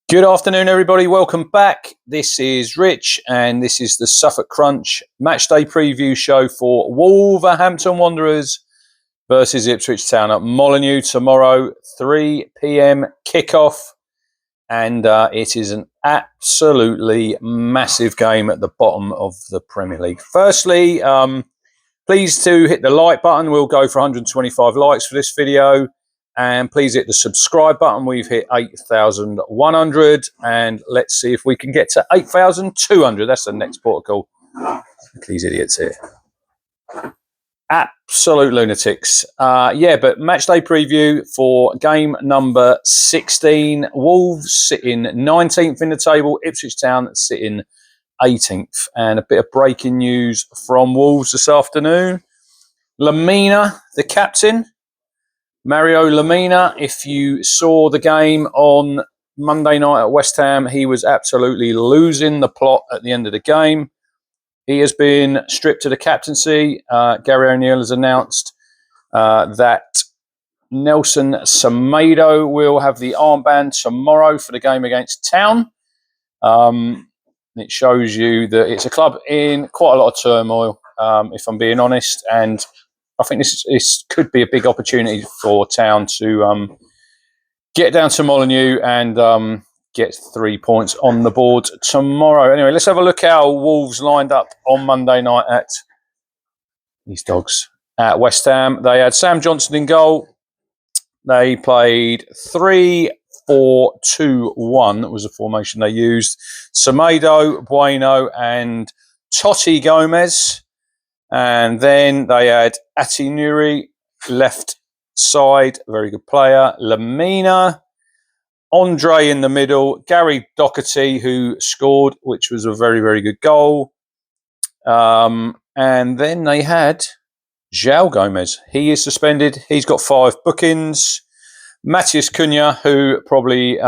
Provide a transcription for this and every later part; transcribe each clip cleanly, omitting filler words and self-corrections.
Good afternoon, everybody. Welcome back. This is Rich, and this is the Suffolk Crunch matchday preview show for Wolverhampton Wanderers versus Ipswich Town at Molineux tomorrow, 3 p.m. kickoff. And it is an absolutely massive game at the bottom of the Premier League. Firstly, please to hit the like button. We'll go for 125 likes for this video. And please hit the subscribe button. We've hit 8,100. And let's see if we can get to 8,200. That's the next protocol. These idiots here. Absolute lunatics. But matchday preview for game number 16. Wolves sitting 19th in the table. Ipswich Town sitting 18th. And a bit of breaking news from Wolves this afternoon. Lamina, the captain. Mario Lamina, if you saw the game on Monday night at West Ham, he was absolutely losing the plot at the end of the game. He has been stripped of the captaincy. Gary O'Neill has announced that Nelson Semedo will have the armband tomorrow for the game against Town. It shows you that it's a club in quite a lot of turmoil, if I'm being honest, and I think this could be a big opportunity for Town to get down to Molineux and get 3 points on the board tomorrow. Anyway, let's have a look how Wolves lined up on Monday night at these dogs at West Ham. They had Sam Johnson in goal. They played 3-4-2-1. That was the formation they used. Semedo, Bueno, and Totti Gomez. And then they had Atinuri, left side, very good player. Lamina, Andre in the middle, Gary Doherty, who scored, which was a very, very good goal. And then they had João Gomez. He is suspended. He's got 5 bookings. Matheus Cunha, who probably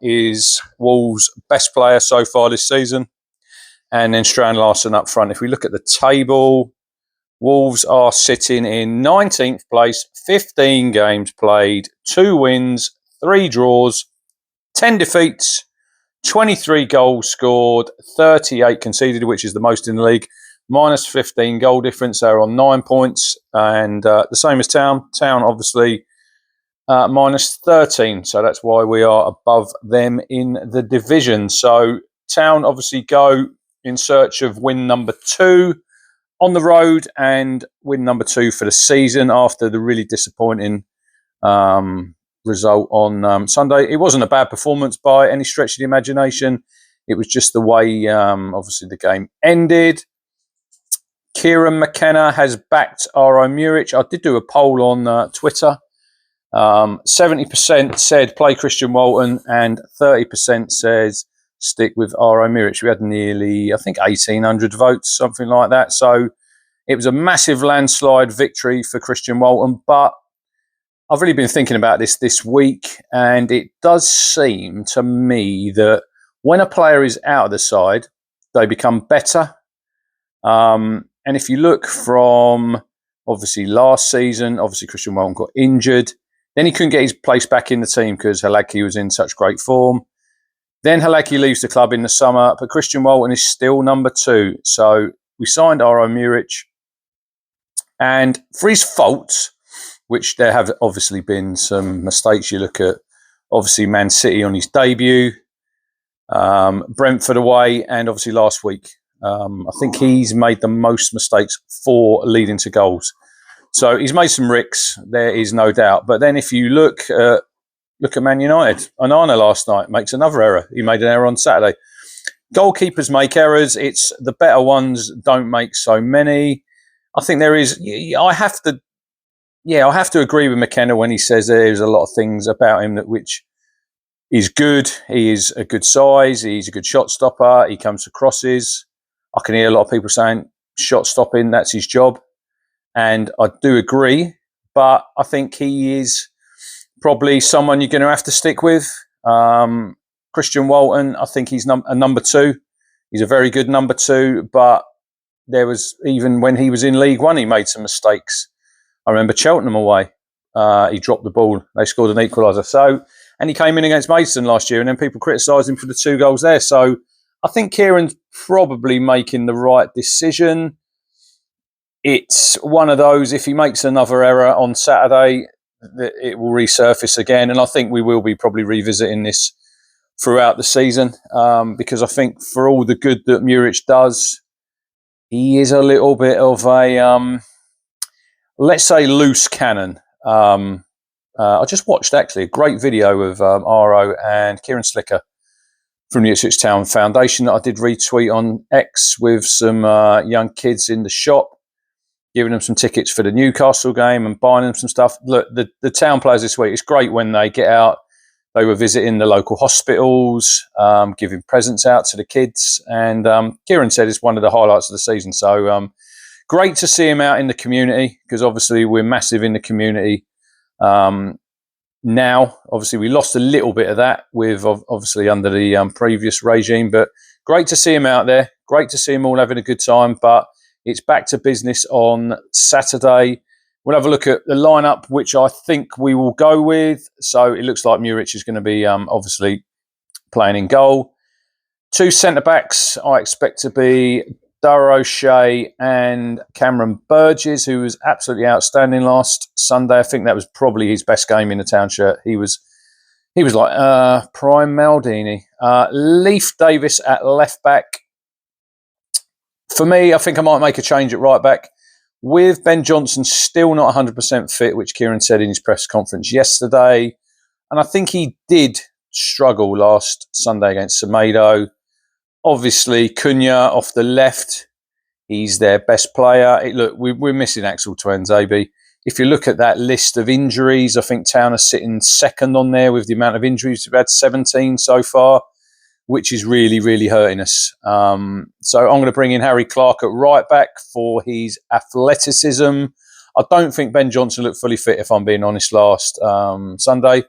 is Wolves' best player so far this season. And then Strand Larsen up front. If we look at the table, Wolves are sitting in 19th place, 15 games played, 2 wins, 3 draws, 10 defeats, 23 goals scored, 38 conceded, which is the most in the league, minus 15 goal difference. They're on 9 points, and the same as Town. Town, obviously, minus 13, so that's why we are above them in the division. So Town obviously go in search of win number 2 on the road and win number 2 for the season after the really disappointing result on Sunday. It wasn't a bad performance by any stretch of the imagination. It was just the way, obviously, the game ended. Kieran McKenna has backed R.O. MURIC. I did do a poll on Twitter. 70% said play Christian Walton and 30% says stick with R.O. MURIC. We had nearly, I think, 1,800 votes, something like that. So it was a massive landslide victory for Christian Walton. But I've really been thinking about this week, and it does seem to me that when a player is out of the side, they become better. And if you look from, obviously, last season, obviously Christian Walton got injured. Then he couldn't get his place back in the team because Halaki was in such great form. Then Halaki leaves the club in the summer, but Christian Walton is still number 2. So we signed R.O. MURIC. And for his faults, which there have obviously been some mistakes. You look at, obviously, Man City on his debut, Brentford away, and obviously last week. I think he's made the most mistakes for leading to goals. So he's made some ricks, there is no doubt. But then if you look at Man United, Onana last night makes another error. He made an error on Saturday. Goalkeepers make errors. It's the better ones don't make so many. I think there is. I have to agree with McKenna when he says there's a lot of things about him which is good. He is a good size. He's a good shot stopper. He comes to crosses. I can hear a lot of people saying shot stopping, that's his job. And I do agree. But I think he is probably someone you're going to have to stick with. Christian Walton, I think he's a number 2. He's a very good number 2. But there was, even when he was in League One, he made some mistakes. I remember Cheltenham away. He dropped the ball. They scored an equaliser. So And he came in against Maidstone last year, and then people criticised him for the 2 goals there. So I think Kieran's probably making the right decision. It's one of those, if he makes another error on Saturday, it will resurface again. And I think we will be probably revisiting this throughout the season, because I think for all the good that MURIC does, he is a little bit of a, let's say, loose cannon. I just watched actually a great video of RO and Kieran Slicker from the Ipswich Town Foundation that I did retweet on X with some young kids in the shop, giving them some tickets for the Newcastle game and buying them some stuff. Look, the town players this week, it's great when they get out. They were visiting the local hospitals, giving presents out to the kids. And Kieran said it's one of the highlights of the season. So great to see him out in the community, because obviously we're massive in the community. Now, obviously, we lost a little bit of that with obviously under the previous regime, but great to see him out there. Great to see him all having a good time. But it's back to business on Saturday. We'll have a look at the lineup, which I think we will go with. So it looks like MURIC is going to be obviously playing in goal. 2 centre-backs I expect to be Darragh O'Shea and Cameron Burgess, who was absolutely outstanding last Sunday. I think that was probably his best game in the town shirt. He was like prime Maldini. Leif Davis at left back. For me, I think I might make a change at right back. With Ben Johnson still not 100% fit, which Kieran said in his press conference yesterday. And I think he did struggle last Sunday against Semedo. Obviously, Cunha off the left, he's their best player. Look, we're missing Axel Tuanzebe. If you look at that list of injuries, I think Town are sitting second on there with the amount of injuries. We've had 17 so far, which is really, really hurting us. So I'm going to bring in Harry Clark at right back for his athleticism. I don't think Ben Johnson looked fully fit, if I'm being honest, last Sunday.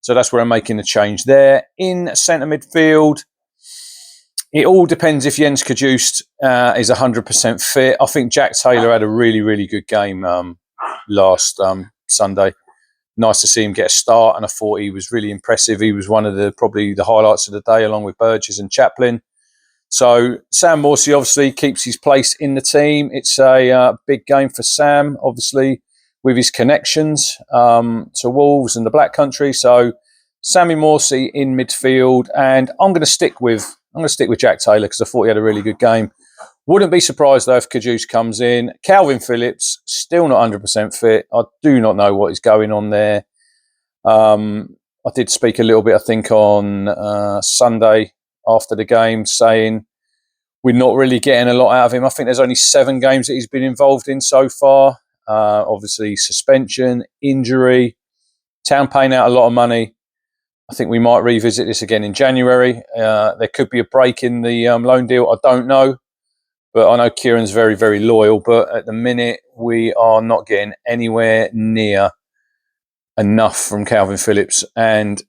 So that's where I'm making the change there. In centre midfield, it all depends if Jens Kajust is 100% fit. I think Jack Taylor had a really, really good game last Sunday. Nice to see him get a start, and I thought he was really impressive. He was one of probably the highlights of the day, along with Burgess and Chaplin. So Sam Morsey obviously keeps his place in the team. It's a big game for Sam, obviously, with his connections to Wolves and the Black Country. So Sammy Morsey in midfield, and I'm going to stick with Jack Taylor because I thought he had a really good game. Wouldn't be surprised though if Kajus comes in. Calvin Phillips still not 100% fit. I do not know what is going on there. I did speak a little bit, I think, on Sunday after the game, saying we're not really getting a lot out of him. I think there's only 7 games that he's been involved in so far. Obviously, suspension, injury, Town paying out a lot of money. I think we might revisit this again in January. There could be a break in the loan deal. I don't know. But I know Kieran's very, very loyal. But at the minute, we are not getting anywhere near enough from Calvin Phillips. And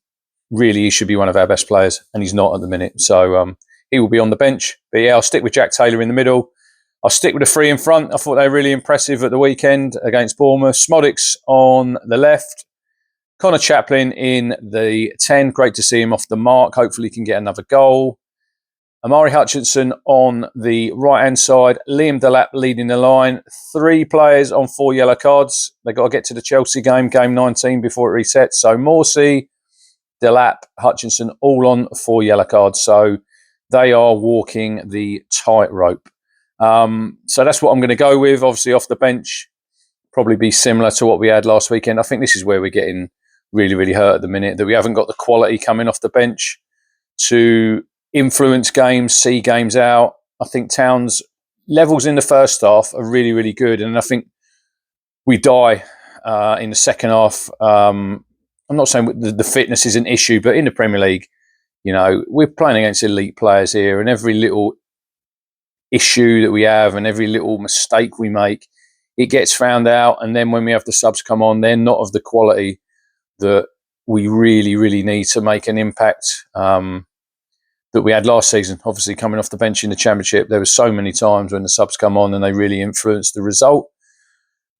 really, he should be one of our best players. And he's not at the minute. So he will be on the bench. But yeah, I'll stick with Jack Taylor in the middle. I'll stick with the 3 in front. I thought they were really impressive at the weekend against Bournemouth. Smodics on the left. Connor Chaplin in the 10. Great to see him off the mark. Hopefully he can get another goal. Amari Hutchinson on the right-hand side. Liam Delap leading the line. 3 players on 4 yellow cards. They've got to get to the Chelsea game 19, before it resets. So Morsey, Delap, Hutchinson, all on 4 yellow cards. So they are walking the tightrope. So that's what I'm going to go with. Obviously off the bench, probably be similar to what we had last weekend. I think this is where we're getting really, really hurt at the minute, that we haven't got the quality coming off the bench to influence games, see games out. I think Town's levels in the first half are really, really good. And I think we die in the second half. I'm not saying the fitness is an issue, but in the Premier League, you know, we're playing against elite players here, and every little issue that we have and every little mistake we make, it gets found out. And then when we have the subs come on, they're not of the quality that we really, really need to make an impact that we had last season. Obviously, coming off the bench in the Championship, there were so many times when the subs come on and they really influenced the result.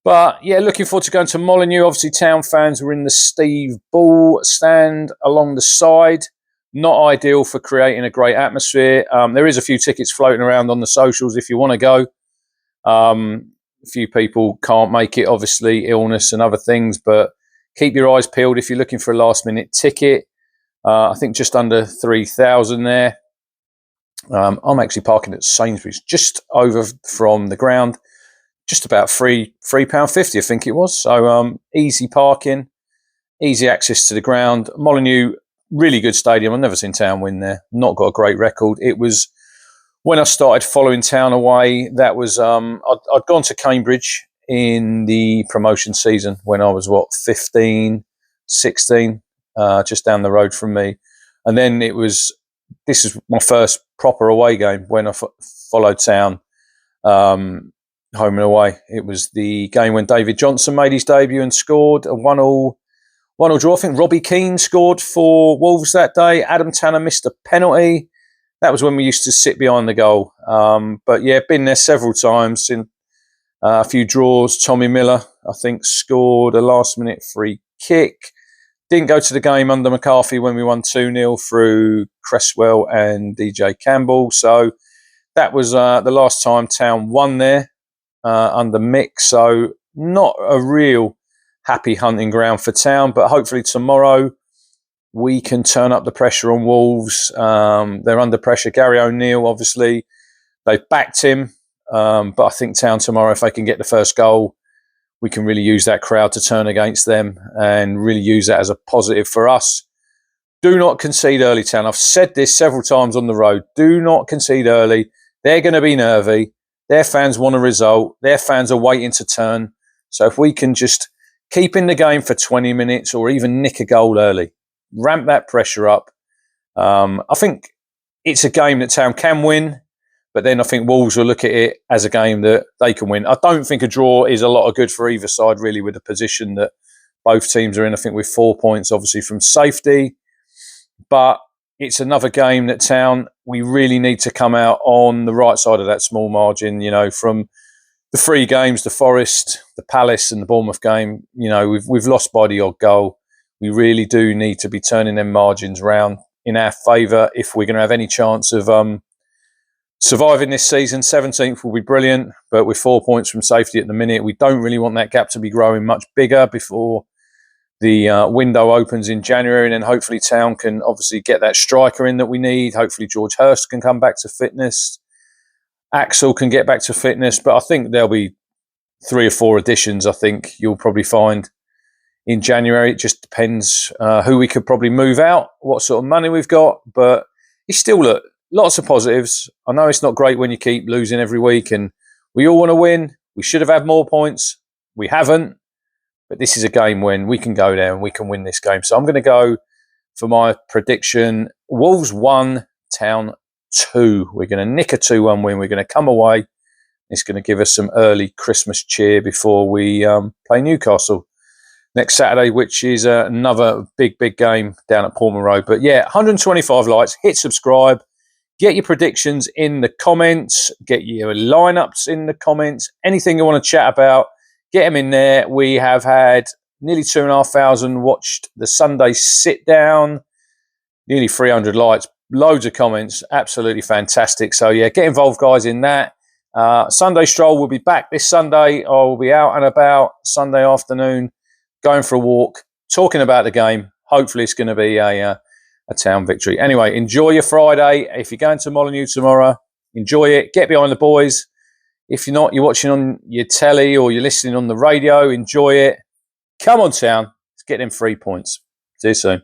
But yeah, looking forward to going to Molineux. Obviously, Town fans were in the Steve Ball stand along the side. Not ideal for creating a great atmosphere. There is a few tickets floating around on the socials if you want to go. A few people can't make it, obviously, illness and other things, but keep your eyes peeled if you're looking for a last-minute ticket. I think just under 3,000 there. I'm actually parking at Sainsbury's, just over from the ground, just about £3.50, I think it was. So easy parking, easy access to the ground. Molineux, really good stadium. I've never seen Town win there. Not got a great record. It was when I started following Town away. That was I'd gone to Cambridge in the promotion season when I was 15, 16, just down the road from me, and then this is my first proper away game when I followed Town home and away. It was the game when David Johnson made his debut and scored a 1-1 draw. I think Robbie Keane scored for Wolves that day. Adam Tanner missed a penalty. That was when we used to sit behind the goal. But yeah, been there several times. In a few draws. Tommy Miller, I think, scored a last-minute free kick. Didn't go to the game under McCarthy when we won 2-0 through Cresswell and DJ Campbell. So that was the last time Town won there under Mick. So not a real happy hunting ground for Town, but hopefully tomorrow we can turn up the pressure on Wolves. They're under pressure. Gary O'Neill, obviously, they've backed him. But I think Town tomorrow, if they can get the first goal, we can really use that crowd to turn against them and really use that as a positive for us. Do not concede early, Town. I've said this several times on the road. Do not concede early. They're going to be nervy. Their fans want a result. Their fans are waiting to turn. So if we can just keep in the game for 20 minutes or even nick a goal early, ramp that pressure up. I think it's a game that Town can win, but then I think Wolves will look at it as a game that they can win. I don't think a draw is a lot of good for either side, really, with the position that both teams are in. I think with 4 points, obviously, from safety. But it's another game that Town, we really need to come out on the right side of that small margin, from the 3 games, the Forest, the Palace and the Bournemouth game. We've lost by the odd goal. We really do need to be turning them margins round in our favour if we're going to have any chance of surviving this season. 17th will be brilliant, but with 4 points from safety at the minute, we don't really want that gap to be growing much bigger before the window opens in January. And then hopefully Town can obviously get that striker in that we need. Hopefully George Hurst can come back to fitness. Axel can get back to fitness. But I think there'll be 3 or 4 additions, I think you'll probably find in January. It just depends who we could probably move out, what sort of money we've got. But it's still, lots of positives. I know it's not great when you keep losing every week and we all want to win. We should have had more points. We haven't. But this is a game when we can go there and we can win this game. So I'm going to go for my prediction. Wolves 1, Town 2. We're going to nick a 2-1 win. We're going to come away. It's going to give us some early Christmas cheer before we play Newcastle next Saturday, which is another big game down at Portman Road. But yeah, 125 likes. Hit subscribe. Get your predictions in the comments. Get your lineups in the comments. Anything you want to chat about, get them in there. We have had nearly 2,500 watched the Sunday sit down. Nearly 300 likes. Loads of comments. Absolutely fantastic. So yeah, get involved, guys, in that. Sunday Stroll will be back this Sunday. I will be out and about Sunday afternoon, going for a walk, talking about the game. Hopefully it's going to be a Town victory. Anyway, enjoy your Friday. If you're going to Molineux tomorrow, enjoy it. Get behind the boys. If you're not, you're watching on your telly or you're listening on the radio, enjoy it. Come on, Town. Let's get them 3 points. See you soon.